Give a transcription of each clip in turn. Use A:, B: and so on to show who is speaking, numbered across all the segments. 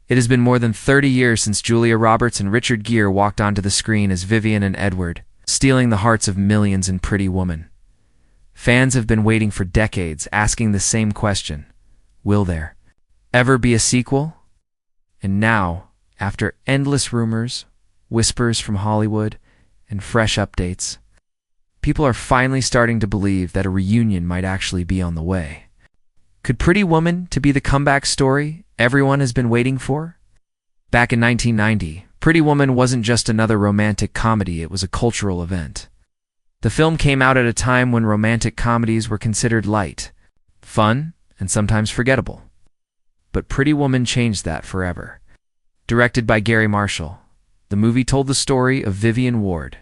A: It has been more than 30 years since Julia Roberts and Richard Gere walked onto the screen as Vivian and Edward, stealing the hearts of millions in Pretty Woman. Fans have been waiting for decades, asking the same question: will there ever be a sequel? And now, after endless rumors, whispers from Hollywood, and fresh updates, people are finally starting to believe that a reunion might actually be on the way. Could Pretty Woman to be the comeback story everyone has been waiting for? Back in 1990, Pretty Woman wasn't just another romantic comedy, it was a cultural event. The film came out at a time when romantic comedies were considered light, fun, and sometimes forgettable. But Pretty Woman changed that forever. Directed by Gere, the movie told the story of Vivian Ward,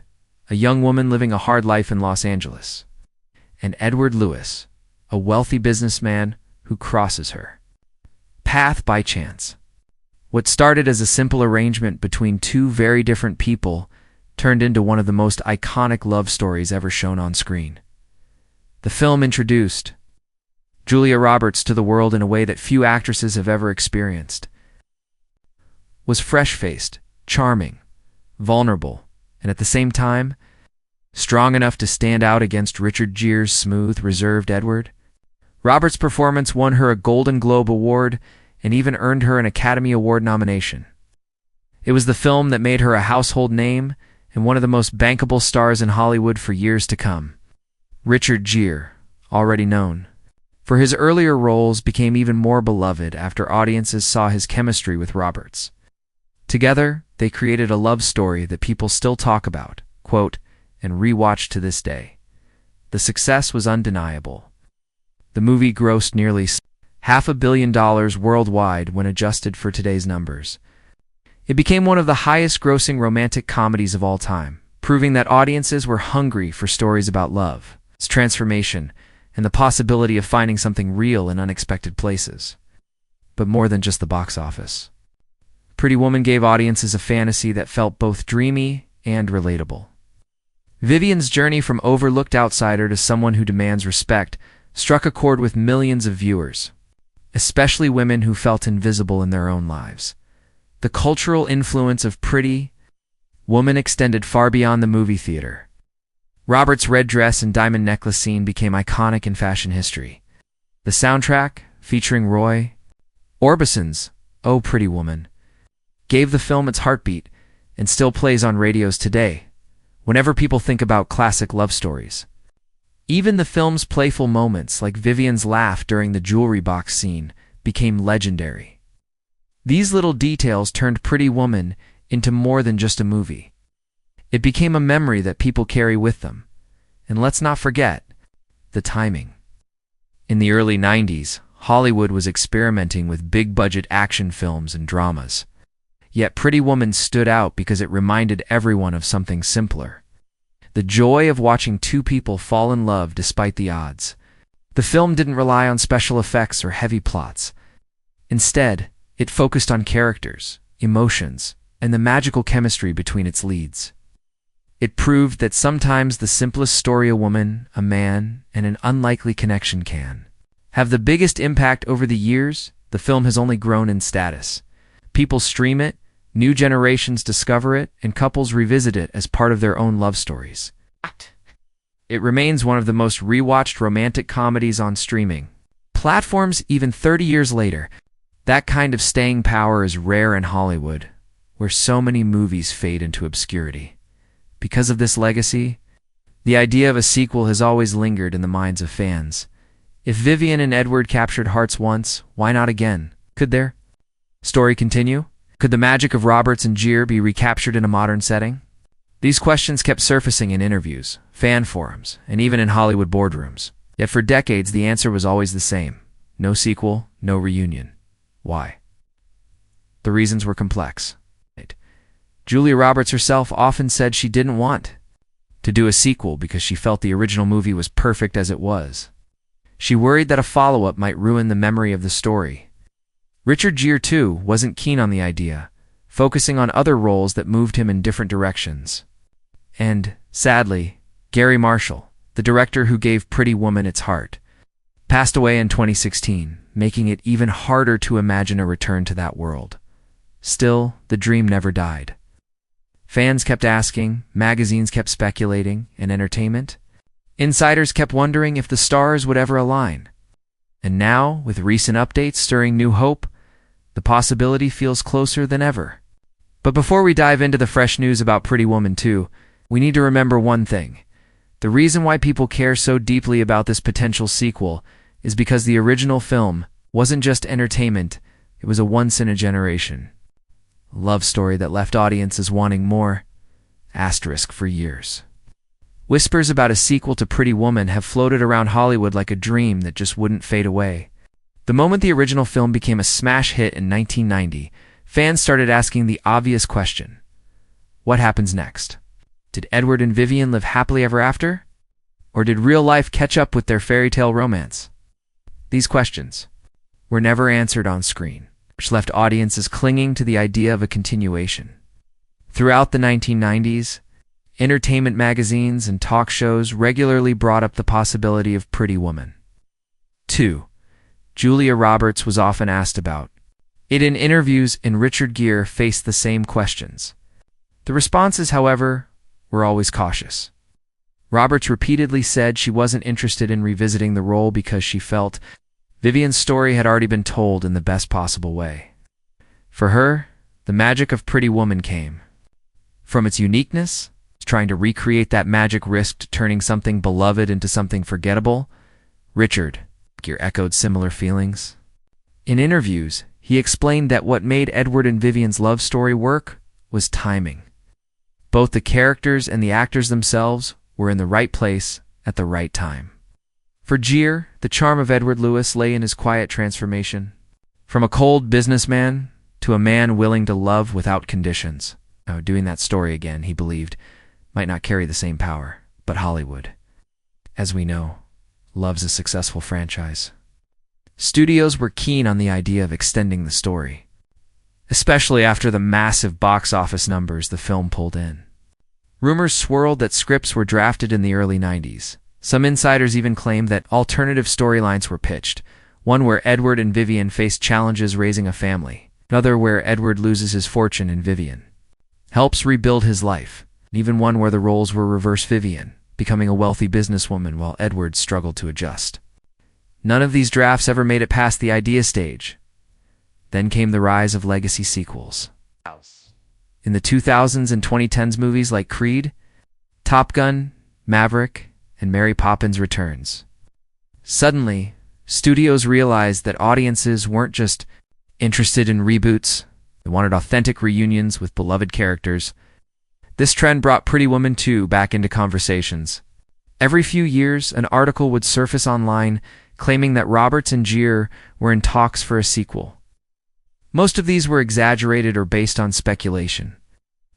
A: a young woman living a hard life in Los Angeles, and Edward Lewis, a wealthy businessman who crosses her path by chance. What started as a simple arrangement between two very different people turned into one of the most iconic love stories ever shown on screen. The film introduced Julia Roberts to the world in a way that few actresses have ever experienced. Was fresh-faced, charming, vulnerable, and at the same time, strong enough to stand out against Richard Gere's smooth, reserved Edward. Roberts' performance won her a Golden Globe Award and even earned her an Academy Award nomination. It was the film that made her a household name and one of the most bankable stars in Hollywood for years to come. Richard Gere, already known for his earlier roles, became even more beloved after audiences saw his chemistry with Roberts. Together, they created a love story that people still talk about, quote, and rewatch to this day. The success was undeniable. The movie grossed nearly $500 million worldwide when adjusted for today's numbers. It became one of the highest-grossing romantic comedies of all time, proving that audiences were hungry for stories about love, its transformation, and the possibility of finding something real in unexpected places. But more than just the box office. Pretty Woman gave audiences a fantasy that felt both dreamy and relatable. Vivian's journey from overlooked outsider to someone who demands respect struck a chord with millions of viewers, especially women who felt invisible in their own lives. The cultural influence of Pretty Woman extended far beyond the movie theater. Roberts' red dress and diamond necklace scene became iconic in fashion history. The soundtrack, featuring Roy Orbison's "Oh Pretty Woman," gave the film its heartbeat and still plays on radios today, whenever people think about classic love stories. Even the film's playful moments, like Vivian's laugh during the jewelry box scene, became legendary. These little details turned Pretty Woman into more than just a movie. It became a memory that people carry with them. And let's not forget the timing. In the early 90s, Hollywood was experimenting with big-budget action films and dramas. Yet Pretty Woman stood out because it reminded everyone of something simpler: the joy of watching two people fall in love despite the odds. The film didn't rely on special effects or heavy plots. Instead, it focused on characters, emotions, and the magical chemistry between its leads. It proved that sometimes the simplest story, a woman, a man, and an unlikely connection, can have the biggest impact. Over the years, the film has only grown in status. People stream it, new generations discover it, and couples revisit it as part of their own love stories. It remains one of the most rewatched romantic comedies on streaming platforms even 30 years later. That kind of staying power is rare in Hollywood, where so many movies fade into obscurity. Because of this legacy, the idea of a sequel has always lingered in the minds of fans. If Vivian and Edward captured hearts once, why not again? Could their story continue? Could the magic of Roberts and Gere be recaptured in a modern setting? These questions kept surfacing in interviews, fan forums, and even in Hollywood boardrooms. Yet for decades, the answer was always the same: no sequel, no reunion. Why? The reasons were complex. Julia Roberts herself often said she didn't want to do a sequel because she felt the original movie was perfect as it was. She worried that a follow-up might ruin the memory of the story. Richard Gere, too, wasn't keen on the idea, focusing on other roles that moved him in different directions. And, sadly, Gere, the director who gave Pretty Woman its heart, passed away in 2016, making it even harder to imagine a return to that world. Still, the dream never died. Fans kept asking, magazines kept speculating, and entertainment insiders kept wondering if the stars would ever align. And now, with recent updates stirring new hope, the possibility feels closer than ever. But before we dive into the fresh news about Pretty Woman 2, we need to remember one thing. The reason why people care so deeply about this potential sequel is because the original film wasn't just entertainment, it was a once-in-a-generation love story that left audiences wanting more, asterisk for years. Whispers about a sequel to Pretty Woman have floated around Hollywood like a dream that just wouldn't fade away. The moment the original film became a smash hit in 1990, fans started asking the obvious question: what happens next? Did Edward and Vivian live happily ever after? Or did real life catch up with their fairy tale romance? These questions were never answered on screen, which left audiences clinging to the idea of a continuation. Throughout the 1990s, entertainment magazines and talk shows regularly brought up the possibility of Pretty Woman 2. Julia Roberts was often asked about it in interviews, and Richard Gere faced the same questions. The responses, however, were always cautious. Roberts repeatedly said she wasn't interested in revisiting the role because she felt Vivian's story had already been told in the best possible way. For her, the magic of Pretty Woman came from its uniqueness. Trying to recreate that magic risked turning something beloved into something forgettable. Richard Gere echoed similar feelings. In interviews, he explained that what made Edward and Vivian's love story work was timing. Both the characters and the actors themselves were in the right place at the right time. For Gere, the charm of Edward Lewis lay in his quiet transformation, from a cold businessman to a man willing to love without conditions. Now, doing that story again, he believed, might not carry the same power, but Hollywood, as we know, loves a successful franchise. Studios were keen on the idea of extending the story, especially after the massive box office numbers the film pulled in. Rumors swirled that scripts were drafted in the early 90s. Some insiders even claimed that alternative storylines were pitched, one where Edward and Vivian faced challenges raising a family, another where Edward loses his fortune and Vivian helps rebuild his life, and even one where the roles were reverse: Vivian becoming a wealthy businesswoman while Edward struggled to adjust. None of these drafts ever made it past the idea stage. Then came the rise of legacy sequels. In the 2000s and 2010s, movies like Creed, Top Gun, Maverick, and Mary Poppins Returns. Suddenly, studios realized that audiences weren't just interested in reboots. They wanted authentic reunions with beloved characters. This trend brought Pretty Woman 2 back into conversations. Every few years, an article would surface online claiming that Roberts and Gere were in talks for a sequel. Most of these were exaggerated or based on speculation,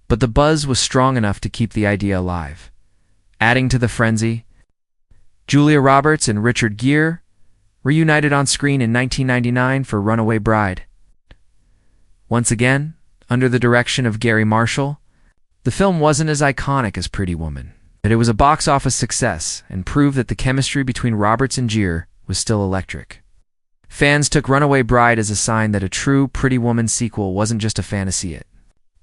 A: but the buzz was strong enough to keep the idea alive. Adding to the frenzy, Julia Roberts and Richard Gere reunited on screen in 1999 for Runaway Bride. Once again, under the direction of Gary Marshall, the film wasn't as iconic as Pretty Woman, but it was a box office success and proved that the chemistry between Roberts and Gere was still electric. Fans took Runaway Bride as a sign that a true Pretty Woman sequel wasn't just a fantasy, it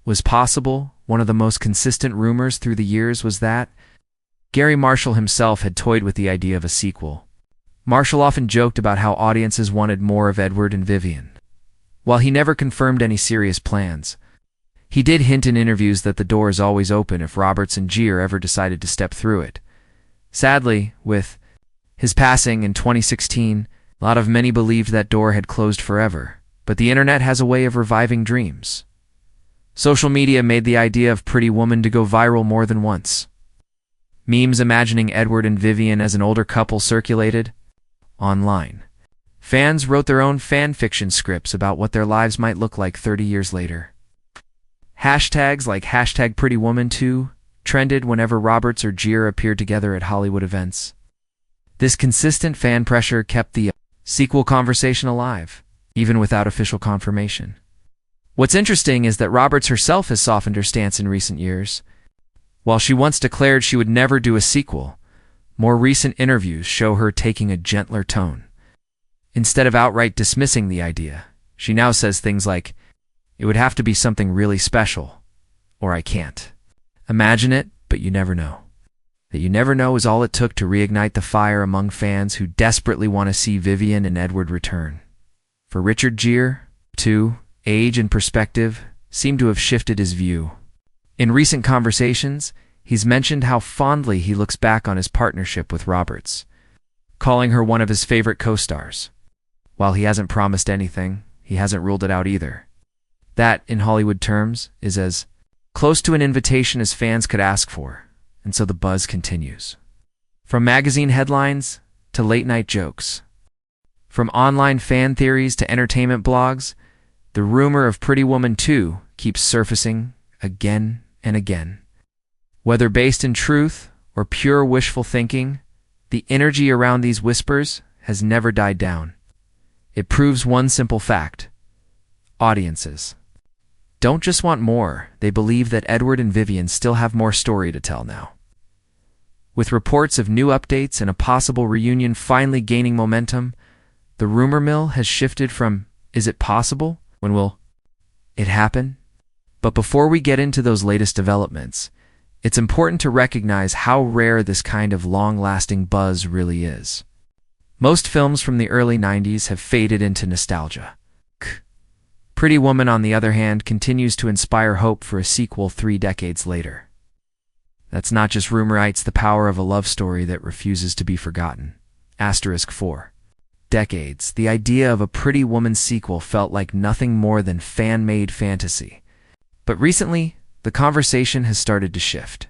A: was possible. One of the most consistent rumors through the years was that Gary Marshall himself had toyed with the idea of a sequel. Marshall often joked about how audiences wanted more of Edward and Vivian. While he never confirmed any serious plans, he did hint in interviews that the door is always open if Roberts and Gere ever decided to step through it. Sadly, with his passing in 2016, many believed that door had closed forever, but the internet has a way of reviving dreams. Social media made the idea of Pretty Woman to go viral more than once. Memes imagining Edward and Vivian as an older couple circulated online. Fans wrote their own fan fiction scripts about what their lives might look like 30 years later. Hashtags like #PrettyWoman2 trended whenever Roberts or Gere appeared together at Hollywood events. This consistent fan pressure kept the sequel conversation alive, even without official confirmation. What's interesting is that Roberts herself has softened her stance in recent years. While she once declared she would never do a sequel, more recent interviews show her taking a gentler tone. Instead of outright dismissing the idea, she now says things like, It would have to be something really special, or I can't. Imagine it, but you never know. That you never know is all it took to reignite the fire among fans who desperately want to see Vivian and Edward return. For Richard Gere, too, age and perspective seem to have shifted his view. In recent conversations, he's mentioned how fondly he looks back on his partnership with Roberts, calling her one of his favorite co-stars. While he hasn't promised anything, he hasn't ruled it out either. That, in Hollywood terms, is as close to an invitation as fans could ask for, and so the buzz continues. From magazine headlines to late-night jokes, from online fan theories to entertainment blogs, the rumor of Pretty Woman 2 keeps surfacing again and again. Whether based in truth or pure wishful thinking, the energy around these whispers has never died down. It proves one simple fact: audiences don't just want more, they believe that Edward and Vivian still have more story to tell now. With reports of new updates and a possible reunion finally gaining momentum, the rumor mill has shifted from, is it possible? When will it happen? But before we get into those latest developments, it's important to recognize how rare this kind of long-lasting buzz really is. Most films from the early 90s have faded into nostalgia. Pretty Woman, on the other hand, continues to inspire hope for a sequel 3 decades later. That's not just rumor, it's the power of a love story that refuses to be forgotten. *4 decades, the idea of a Pretty Woman sequel felt like nothing more than fan-made fantasy. But recently, the conversation has started to shift.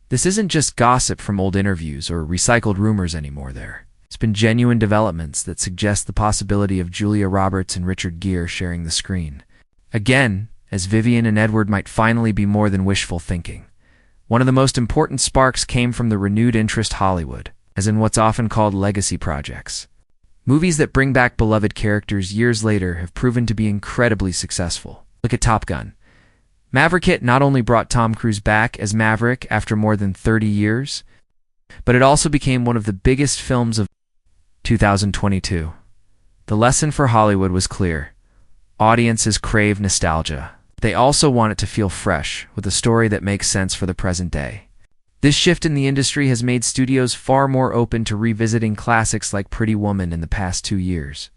A: This isn't just gossip from old interviews or recycled rumors anymore there. It's been genuine developments that suggest the possibility of Julia Roberts and Richard Gere sharing the screen. Again, as Vivian and Edward might finally be more than wishful thinking. One of the most important sparks came from the renewed interest Hollywood, as in what's often called legacy projects. Movies that bring back beloved characters years later have proven to be incredibly successful. Look at Top Gun. Maverick not only brought Tom Cruise back as Maverick after more than 30 years, but it also became one of the biggest films of 2022. The lesson for Hollywood was clear. Audiences crave nostalgia. They also want it to feel fresh, with a story that makes sense for the present day. This shift in the industry has made studios far more open to revisiting classics like Pretty Woman in the past 2 years.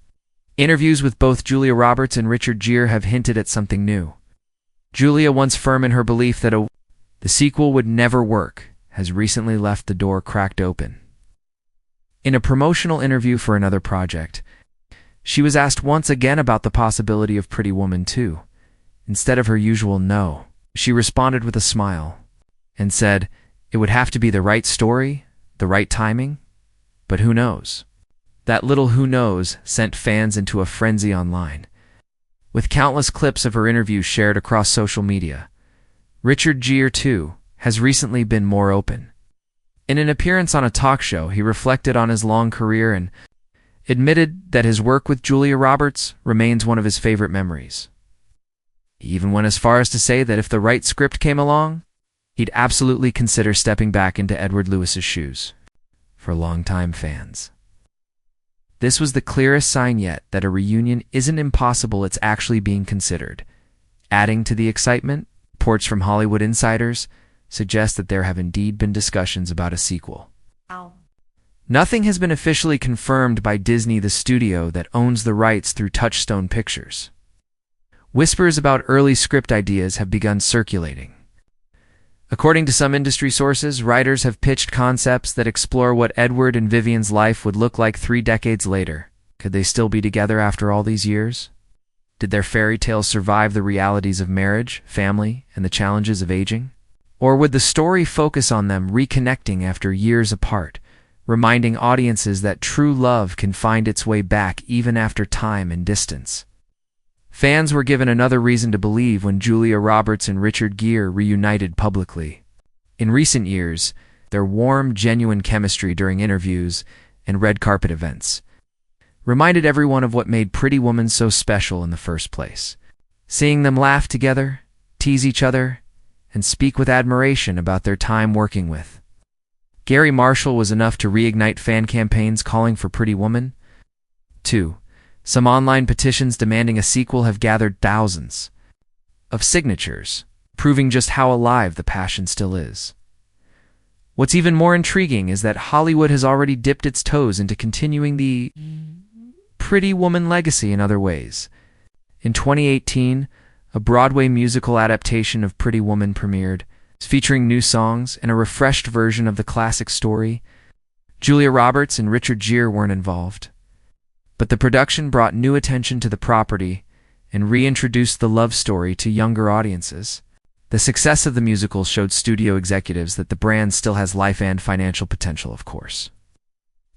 A: Interviews with both Julia Roberts and Richard Gere have hinted at something new. Julia, once firm in her belief that the sequel would never work, has recently left the door cracked open. In a promotional interview for another project, she was asked once again about the possibility of Pretty Woman 2. Instead of her usual no, she responded with a smile and said it would have to be the right story, the right timing, but who knows? That little who knows sent fans into a frenzy online, with countless clips of her interview shared across social media. Richard Gere, too, has recently been more open. In an appearance on a talk show, he reflected on his long career and admitted that his work with Julia Roberts remains one of his favorite memories. He even went as far as to say that if the right script came along, he'd absolutely consider stepping back into Edward Lewis's shoes. For longtime fans, this was the clearest sign yet that a reunion isn't impossible, it's actually being considered. Adding to the excitement, reports from Hollywood insiders suggest that there have indeed been discussions about a sequel.
B: Wow.
A: Nothing has been officially confirmed by Disney, the studio that owns the rights through Touchstone Pictures. Whispers about early script ideas have begun circulating. According to some industry sources, writers have pitched concepts that explore what Edward and Vivian's life would look like 3 decades later. Could they still be together after all these years? Did their fairy tales survive the realities of marriage, family, and the challenges of aging? Or would the story focus on them reconnecting after years apart, reminding audiences that true love can find its way back even after time and distance? Fans were given another reason to believe when Julia Roberts and Richard Gere reunited publicly. In recent years, their warm, genuine chemistry during interviews and red carpet events reminded everyone of what made Pretty Woman so special in the first place. Seeing them laugh together, tease each other, and speak with admiration about their time working with Gary Marshall was enough to reignite fan campaigns calling for Pretty Woman 2. Some online petitions demanding a sequel have gathered thousands. of signatures, proving just how alive the passion still is. What's even more intriguing is that Hollywood has already dipped its toes into continuing the Pretty Woman legacy in other ways. In 2018, a Broadway musical adaptation of Pretty Woman premiered, featuring new songs and a refreshed version of the classic story. Julia Roberts and Richard Gere weren't involved, but the production brought new attention to the property and reintroduced the love story to younger audiences. The success of the musical showed studio executives that the brand still has life and financial potential, of course.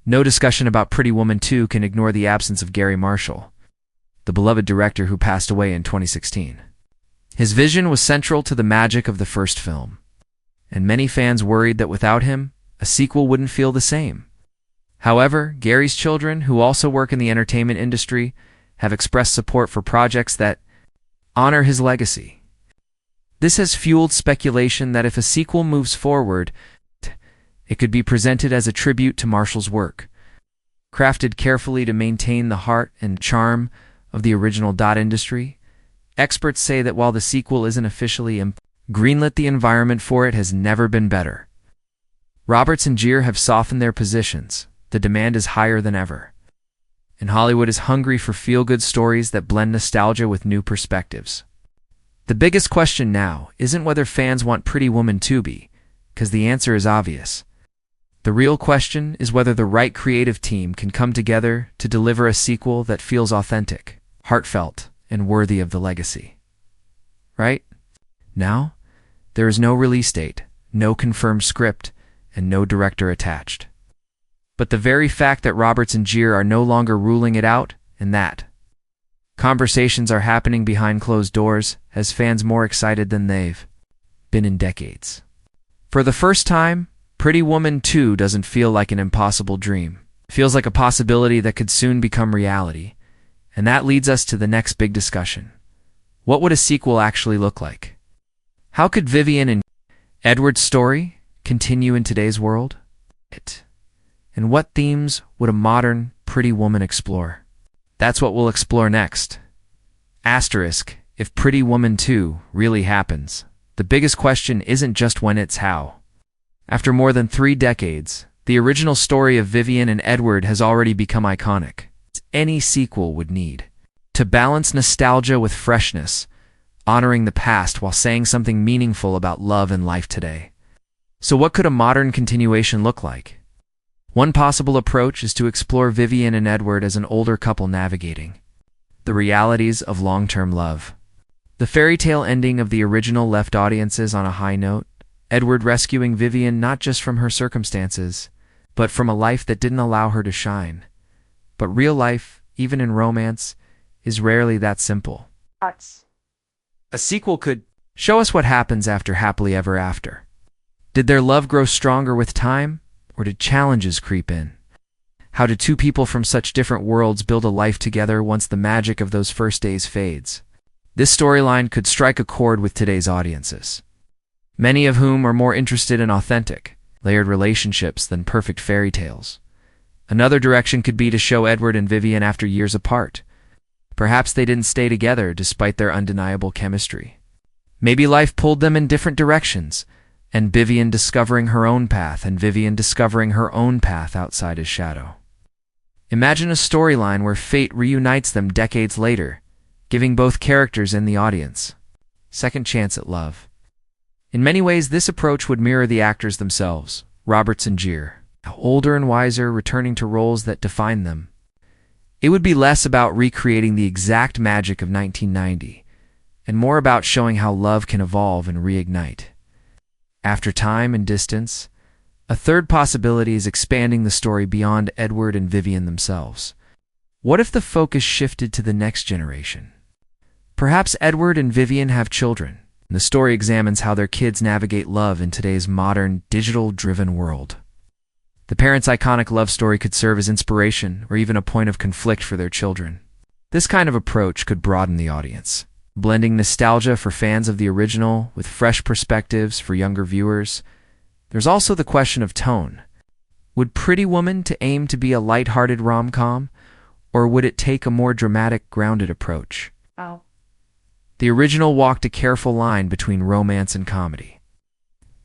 A: No discussion about Pretty Woman 2 can ignore the absence of Gary Marshall, the beloved director who passed away in 2016. His vision was central to the magic of the first film, and many fans worried that without him, a sequel wouldn't feel the same. However, Gary's children, who also work in the entertainment industry, have expressed support for projects that honor his legacy. This has fueled speculation that if a sequel moves forward, it could be presented as a tribute to Marshall's work, crafted carefully to maintain the heart and charm of the original industry. Experts say that while the sequel isn't officially greenlit, the environment for it has never been better. Roberts and Gere have softened their positions. The demand is higher than ever, and Hollywood is hungry for feel-good stories that blend nostalgia with new perspectives. The biggest question now isn't whether fans want Pretty Woman 2, because the answer is obvious. The real question is whether the right creative team can come together to deliver a sequel that feels authentic, heartfelt, and worthy of the legacy. Right? Now, there is no release date, no confirmed script, and no director attached. But the very fact that Roberts and Gere are no longer ruling it out, and that conversations are happening behind closed doors, has fans more excited than they've been in decades. For the first time, Pretty Woman 2 doesn't feel like an impossible dream. It feels like a possibility that could soon become reality. And that leads us to the next big discussion. What would a sequel actually look like? How could Vivian and Edward's story continue in today's world? And what themes would a modern Pretty Woman explore? That's what we'll explore next. Asterisk, if Pretty Woman 2 really happens, the biggest question isn't just when, it's how. After more than 3 decades, the original story of Vivian and Edward has already become iconic. Any sequel would need to balance nostalgia with freshness, honoring the past while saying something meaningful about love and life today. So what could a modern continuation look like? One possible approach is to explore Vivian and Edward as an older couple navigating the realities of long-term love. The fairy tale ending of the original left audiences on a high note, Edward rescuing Vivian not just from her circumstances, but from a life that didn't allow her to shine. But real life, even in romance, is rarely that simple. A sequel could show us what happens after happily ever after. Did their love grow stronger with time, or did challenges creep in? How did two people from such different worlds build a life together once the magic of those first days fades? This storyline could strike a chord with today's audiences, many of whom are more interested in authentic, layered relationships than perfect fairy tales. Another direction could be to show Edward and Vivian after years apart. Perhaps they didn't stay together despite their undeniable chemistry. Maybe life pulled them in different directions, and Vivian discovering her own path and Vivian discovering her own path outside his shadow. Imagine a storyline where fate reunites them decades later, giving both characters and the audience second chance at love. In many ways, this approach would mirror the actors themselves, Roberts and Gere, older and wiser, returning to roles that define them. It would be less about recreating the exact magic of 1990, and more about showing how love can evolve and reignite. After time and distance, a third possibility is expanding the story beyond Edward and Vivian themselves. What if the focus shifted to the next generation? Perhaps Edward and Vivian have children, and the story examines how their kids navigate love in today's modern, digital-driven world. The parents' iconic love story could serve as inspiration or even a point of conflict for their children. This kind of approach could broaden the audience, blending nostalgia for fans of the original with fresh perspectives for younger viewers. There's also the question of tone. Would Pretty Woman to aim to be a light-hearted rom-com, or would it take a more dramatic, grounded approach? The original walked a careful line between romance and comedy,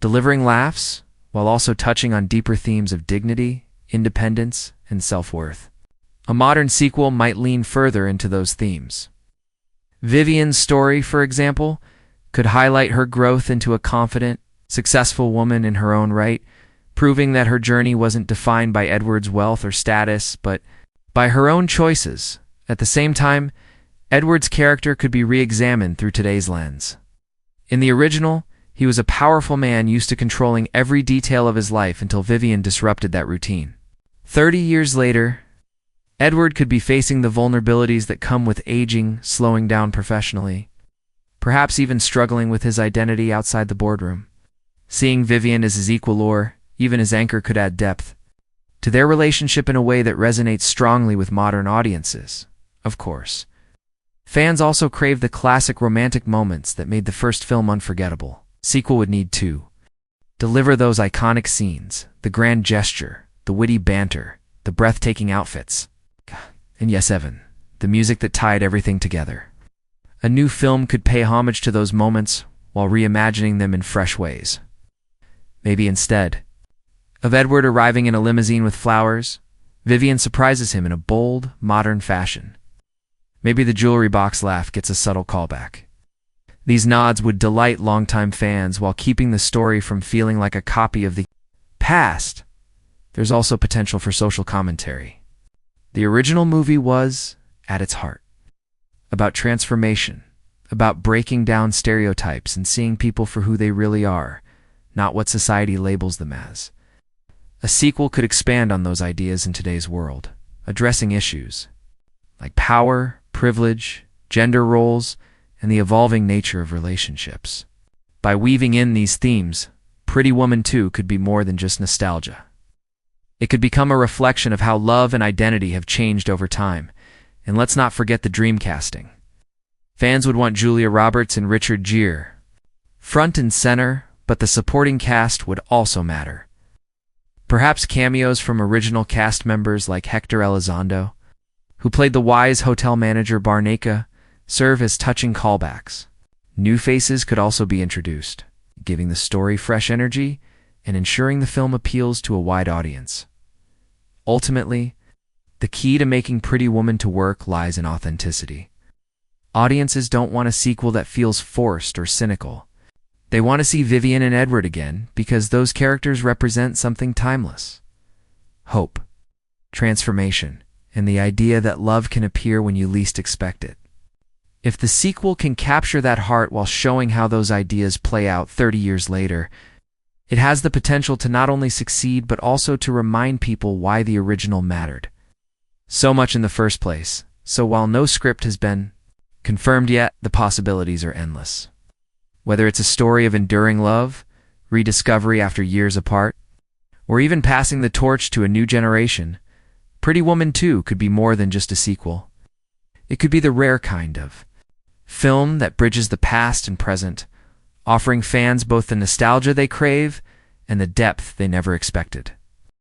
A: delivering laughs while also touching on deeper themes of dignity, independence, and self-worth. A modern sequel might lean further into those themes. Vivian's story, for example, could highlight her growth into a confident, successful woman in her own right, proving that her journey wasn't defined by Edward's wealth or status, but by her own choices. At the same time, Edward's character could be re-examined through today's lens. In the original, he was a powerful man used to controlling every detail of his life until Vivian disrupted that routine. 30 years later, Edward could be facing the vulnerabilities that come with aging, slowing down professionally, perhaps even struggling with his identity outside the boardroom. Seeing Vivian as his equal or even his anchor could add depth to their relationship in a way that resonates strongly with modern audiences. Of course, fans also crave the classic romantic moments that made the first film unforgettable. Sequel would need to deliver those iconic scenes, the grand gesture, the witty banter, the breathtaking outfits, and yes, Evan, the music that tied everything together. A new film could pay homage to those moments while reimagining them in fresh ways. Maybe instead of Edward arriving in a limousine with flowers, Vivian surprises him in a bold, modern fashion. Maybe the jewelry box laugh gets a subtle callback. These nods would delight longtime fans while keeping the story from feeling like a copy of the past. There's also potential for social commentary. The original movie was, at its heart, about transformation, about breaking down stereotypes and seeing people for who they really are, not what society labels them as. A sequel could expand on those ideas in today's world, addressing issues like power, privilege, gender roles, and the evolving nature of relationships. By weaving in these themes, Pretty Woman 2 could be more than just nostalgia. It could become a reflection of how love and identity have changed over time. And let's not forget the dream casting. Fans would want Julia Roberts and Richard Gere front and center, but the supporting cast would also matter. Perhaps cameos from original cast members like Hector Elizondo, who played the wise hotel manager Barnaca, serve as touching callbacks. New faces could also be introduced, giving the story fresh energy and ensuring the film appeals to a wide audience. Ultimately, the key to making Pretty Woman to work lies in authenticity. Audiences don't want a sequel that feels forced or cynical. They want to see Vivian and Edward again because those characters represent something timeless. Hope, transformation, and the idea that love can appear when you least expect it. If the sequel can capture that heart while showing how those ideas play out 30 years later, it has the potential to not only succeed but also to remind people why the original mattered so much in the first place. So while no script has been confirmed yet, the possibilities are endless. Whether it's a story of enduring love, rediscovery after years apart, or even passing the torch to a new generation, Pretty Woman 2 could be more than just a sequel. It could be the rare kind of film that bridges the past and present, offering fans both the nostalgia they crave and the depth they never expected.